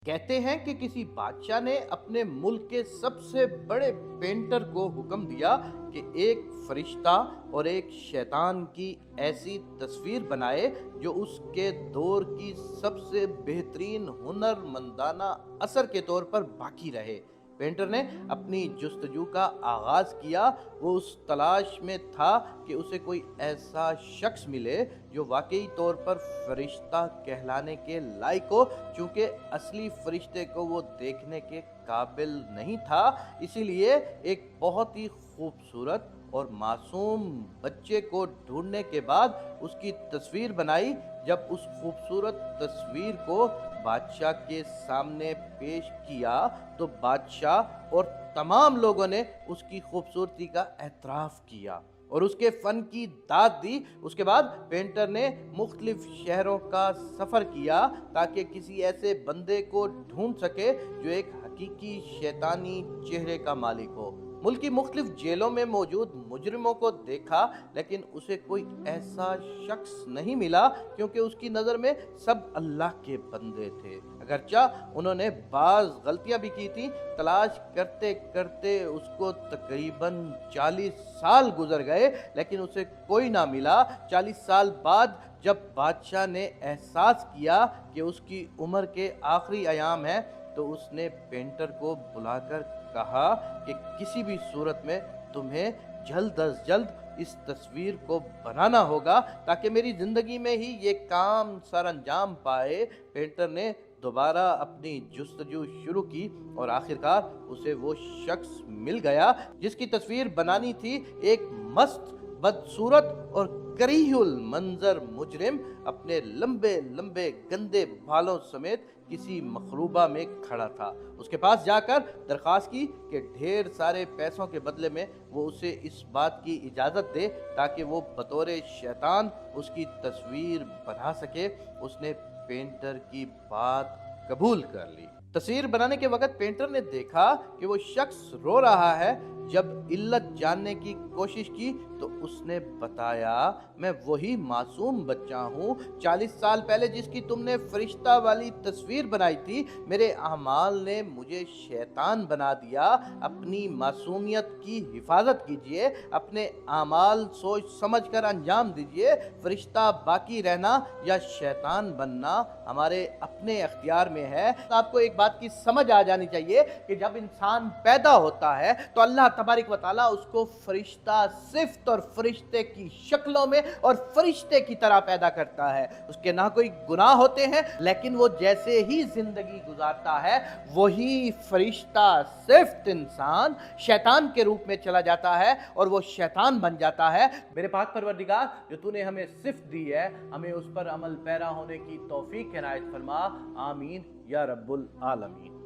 कहते हैं कि किसी बादशाह ने अपने मुल्क के सबसे बड़े पेंटर को हुक्म दिया कि एक फरिश्ता और एक शैतान की ऐसी तस्वीर बनाए जो उसके दौर की सबसे बेहतरीन हुनरमंदाना असर के तौर पर बाकी रहे। पेंटर ने अपनी जुस्तजू का आगाज किया। वो उस तलाश में था कि उसे कोई ऐसा शख्स मिले जो वाकई तौर पर फरिश्ता कहलाने के लायक हो। चूंकि असली फरिश्ते को वो देखने के काबिल नहीं था, इसीलिए एक बहुत ही खूबसूरत और मासूम बच्चे को ढूंढने के बाद उसकी तस्वीर बनाई। जब उस खूबसूरत तस्वीर को बादशाह के सामने पेश किया तो बादशाह और तमाम लोगों ने उसकी खूबसूरती का एतराफ़ किया और उसके फ़न की दाद दी। उसके बाद पेंटर ने मुख्तलिफ शहरों का सफ़र किया ताकि किसी ऐसे बंदे को ढूंढ सके जो एक हकीकी शैतानी चेहरे का मालिक हो। मुल्क की मुख्तलिफ जेलों में मौजूद मुजरिमों को देखा, लेकिन उसे कोई ऐसा शख्स नहीं मिला क्योंकि उसकी नज़र में सब अल्लाह के बंदे थे। अगरचा उन्होंने बाज़ गलतियां भी की थी। तलाश करते करते उसको तकरीबन 40 साल गुजर गए, लेकिन उसे कोई ना मिला। 40 साल बाद जब बादशाह ने एहसास किया कि उसकी उम्र के आखिरी अयाम है, तो उसने पेंटर को बुलाकर कहा कि किसी भी सूरत में तुम्हें जल्द अज जल्द इस तस्वीर को बनाना होगा ताकि मेरी ज़िंदगी में ही ये काम सर अंजाम पाए। पेंटर ने दोबारा अपनी जुस्तजू शुरू की और आखिरकार उसे वो शख्स मिल गया जिसकी तस्वीर बनानी थी। एक मस्त, बदसूरत और करीहुल मंजर मुजरिम अपने लंबे लंबे गंदे बालों समेत किसी मखरूबा में खड़ा था। उसके पास जाकर दरख्वास्त की कि ढेर सारे पैसों के बदले में वो उसे इस बात की इजाज़त दे ताकि वो बतौर शैतान उसकी तस्वीर बना सके। उसने पेंटर की बात कबूल कर ली। तस्वीर बनाने के वक्त पेंटर ने देखा कि वो शख्स रो रहा है। जब इल्लत जानने की कोशिश की तो उसने बताया, मैं वही मासूम बच्चा हूँ 40 साल पहले जिसकी तुमने फरिश्ता वाली तस्वीर बनाई थी। मेरे अमाल ने मुझे शैतान बना दिया। अपनी मासूमियत की हिफाजत कीजिए, अपने अमाल सोच समझ कर अंजाम दीजिए। फरिश्ता बाकी रहना या शैतान बनना हमारे अपने अख्तियार में है। आपको एक बात की समझ आ जानी चाहिए कि जब इंसान पैदा होता है तो अल्लाह तबारक व तआला उसको फरिश्ता सिफ्त और फरिश्ते की शक्लों में और फरिश्ते की तरह पैदा करता है। उसके ना कोई गुनाह होते हैं, लेकिन वो जैसे ही जिंदगी गुजारता है वही फरिश्ता सिफ्त इंसान शैतान के रूप में चला जाता है और वो शैतान बन जाता है। मेरे पाक परवरदिगार, जो तूने हमें सिफ्त दी है, हमें उस पर अमल पैरा होने की तौफीक इनायत फरमा। आमीन या रब्बुल आलमीन।